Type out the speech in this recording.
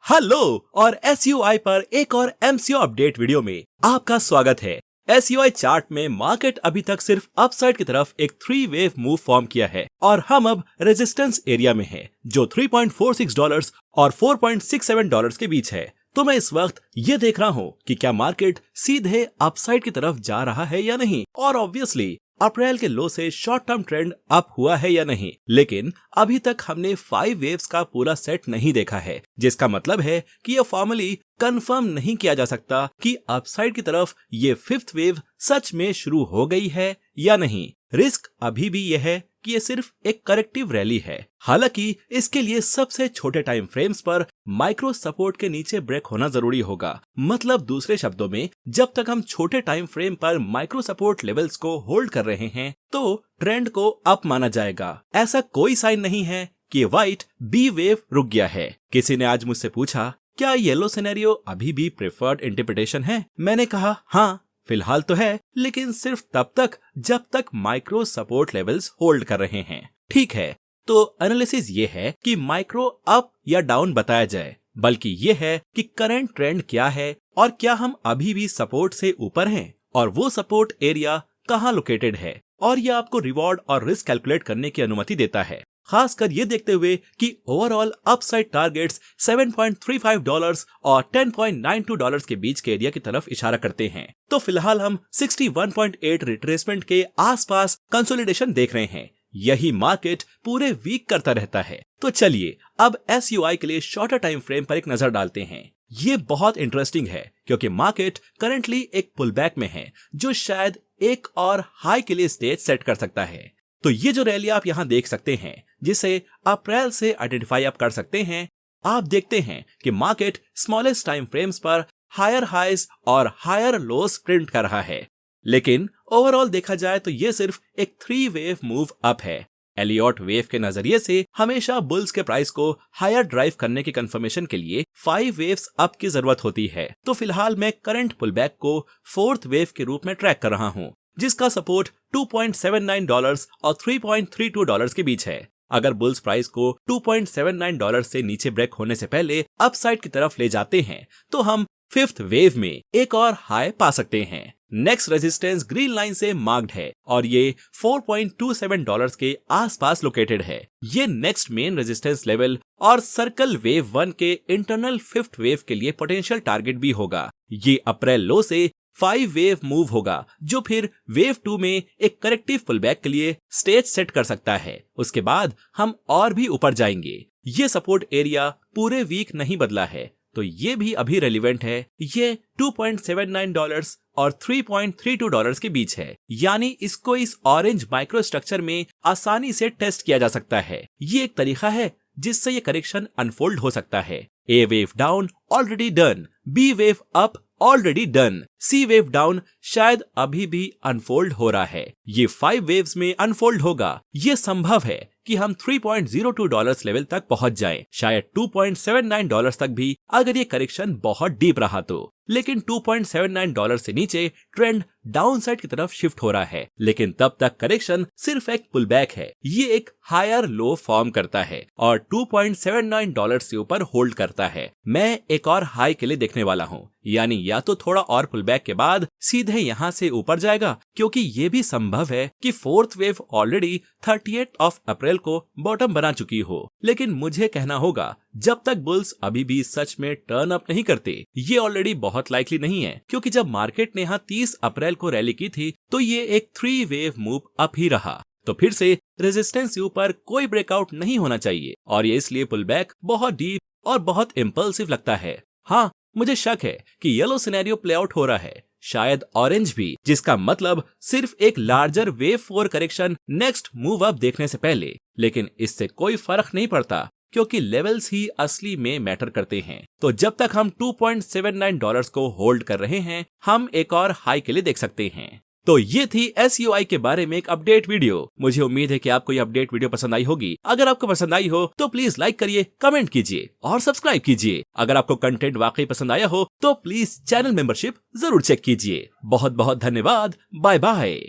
Hello और एसयूआई पर एक और एमसीओ अपडेट वीडियो में आपका स्वागत है। एसयूआई चार्ट में मार्केट अभी तक सिर्फ अपसाइड की तरफ एक 3 वेव मूव फॉर्म किया है और हम अब रेजिस्टेंस एरिया में हैं जो $3.46 और $4.67 के बीच है। तो मैं इस वक्त ये देख रहा हूँ कि क्या मार्केट सीधे अपसाइड की तरफ जा रहा है या नहीं, और ऑब्वियसली अप्रैल के लो से शॉर्ट टर्म ट्रेंड अप हुआ है या नहीं, लेकिन अभी तक हमने 5 वेव्स का पूरा सेट नहीं देखा है, जिसका मतलब है कि यह फॉर्मली कंफर्म नहीं किया जा सकता कि अपसाइड की तरफ ये 5th वेव सच में शुरू हो गई है या नहीं। रिस्क अभी भी यह है कि ये सिर्फ एक करेक्टिव रैली है। हालांकि इसके लिए सबसे छोटे टाइम फ्रेम्स पर माइक्रो सपोर्ट के नीचे ब्रेक होना जरूरी होगा। मतलब दूसरे शब्दों में, जब तक हम छोटे टाइम फ्रेम पर माइक्रो सपोर्ट लेवल्स को होल्ड कर रहे हैं तो ट्रेंड को अप माना जाएगा। ऐसा कोई साइन नहीं है कि व्हाइट बी वेव रुक गया है। किसी ने आज मुझसे पूछा, क्या येलो सिनेरियो अभी भी प्रेफर्ड इंटरप्रिटेशन है? मैंने कहा हाँ, फिलहाल तो है, लेकिन सिर्फ तब तक जब तक माइक्रो सपोर्ट लेवल्स होल्ड कर रहे हैं। ठीक है, तो एनालिसिस ये है कि माइक्रो अप या डाउन बताया जाए, बल्कि ये है कि करंट ट्रेंड क्या है और क्या हम अभी भी सपोर्ट से ऊपर हैं और वो सपोर्ट एरिया कहाँ लोकेटेड है, और यह आपको रिवॉर्ड और रिस्क कैलकुलेट करने की अनुमति देता है। खासकर ये देखते हुए कि ओवरऑल अपसाइड टारगेट्स $7.35 और $10.92 के बीच के एरिया की तरफ इशारा करते हैं। तो फिलहाल हम 61.8 रिट्रेसमेंट के आसपास कंसोलिडेशन देख रहे हैं। यही मार्केट पूरे वीक करता रहता है। तो चलिए अब एसयूआई के लिए शॉर्टर टाइम फ्रेम पर एक नजर डालते हैं। ये बहुत इंटरेस्टिंग है क्योंकि मार्केट करंटली एक पुलबैक में है जो शायद एक और हाई के लिए स्टेज सेट कर सकता है। तो ये जो रैली आप यहाँ देख सकते हैं, जिसे अप्रैल से आइडेंटिफाई आप कर सकते हैं, आप देखते हैं कि मार्केट स्मॉलेस्ट टाइम फ्रेम्स पर हायर हाइज और हायर लोस प्रिंट कर रहा है। लेकिन ओवरऑल देखा जाए तो ये सिर्फ एक 3 वेव मूव अप है। एलियट वेव के नजरिए से हमेशा बुल्स के प्राइस को हायर ड्राइव करने की कंफर्मेशन के लिए 5 वेव्स अप की जरूरत होती है। तो फिलहाल मैं करंट पुलबैक को 4th वेव के रूप में ट्रैक कर रहा हूँ, जिसका सपोर्ट $2.79 और $3.32 के बीच है। अगर बुल्स प्राइस को $2.79 से नीचे ब्रेक होने से पहले अपसाइड की तरफ ले जाते हैं तो हम 5th वेव में एक और हाई पा सकते हैं। नेक्स्ट रेजिस्टेंस ग्रीन लाइन से मार्क्ड है और ये $4.27 के आसपास लोकेटेड है। ये नेक्स्ट मेन रेजिस्टेंस लेवल और सर्कल वेव 1 के इंटरनल 5th वेव के लिए पोटेंशियल टारगेट भी होगा। ये अप्रैल लो से 5 वेव मूव होगा जो फिर वेव 2 में एक करेक्टिव पुलबैक के लिए स्टेज सेट कर सकता है। उसके बाद हम और भी ऊपर जाएंगे। ये सपोर्ट एरिया पूरे वीक नहीं बदला है, तो ये भी अभी रेलिवेंट है। ये $2.79 और $3.32 के बीच है, यानी इसको इस ऑरेंज माइक्रो स्ट्रक्चर में आसानी से टेस्ट किया जा सकता है। ये एक तरीका है जिससे ये करेक्शन अनफोल्ड हो सकता है। A wave down already done, B wave up already done, C wave down शायद अभी भी अनफोल्ड हो रहा है। ये 5 वेव्स में अनफोल्ड होगा। ये संभव है कि हम $3.02 लेवल तक पहुंच जाएं, शायद $2.79 तक भी अगर ये करेक्शन बहुत डीप रहा तो। लेकिन $2.79 से नीचे ट्रेंड डाउन साइड की तरफ शिफ्ट हो रहा है, लेकिन तब तक करेक्शन सिर्फ एक पुलबैक है। ये एक हायर लो फॉर्म करता है और $2.79 से ऊपर होल्ड करता है। मैं एक और हाई के लिए देखने वाला हूँ, यानी या तो थोड़ा और पुलबैक के बाद सीधे यहाँ से ऊपर जाएगा, क्योंकि ये भी संभव है कि 4th वेव ऑलरेडी 30 अप्रैल को बॉटम बना चुकी हो। लेकिन मुझे कहना होगा, जब तक बुल्स अभी भी सच में टर्न अप नहीं करते, ये ऑलरेडी बहुत लाइकली नहीं है, क्योंकि जब मार्केट ने यहाँ 30 अप्रैल को रैली की थी तो ये एक 3 वेव मूव अप ही रहा। तो फिर से रेजिस्टेंस के ऊपर कोई ब्रेकआउट नहीं होना चाहिए और ये इसलिए पुलबैक बहुत डीप और बहुत इम्पल्सिव लगता है। हाँ, मुझे शक है कि येलो सिनेरियो प्ले आउट हो रहा है, शायद ऑरेंज भी, जिसका मतलब सिर्फ एक larger wave 4 correction next move up देखने से पहले। लेकिन इससे कोई फर्क नहीं पड़ता क्योंकि लेवल्स ही असली में मैटर करते हैं। तो जब तक हम $2.79 को होल्ड कर रहे हैं, हम एक और हाई के लिए देख सकते हैं। तो ये थी एसयूआई के बारे में एक अपडेट वीडियो। मुझे उम्मीद है कि आपको ये अपडेट वीडियो पसंद आई होगी। अगर आपको पसंद आई हो तो प्लीज लाइक करिए, कमेंट कीजिए और सब्सक्राइब कीजिए। अगर आपको कंटेंट वाकई पसंद आया हो तो प्लीज चैनल मेंबरशिप जरूर चेक कीजिए। बहुत बहुत धन्यवाद। Bye bye.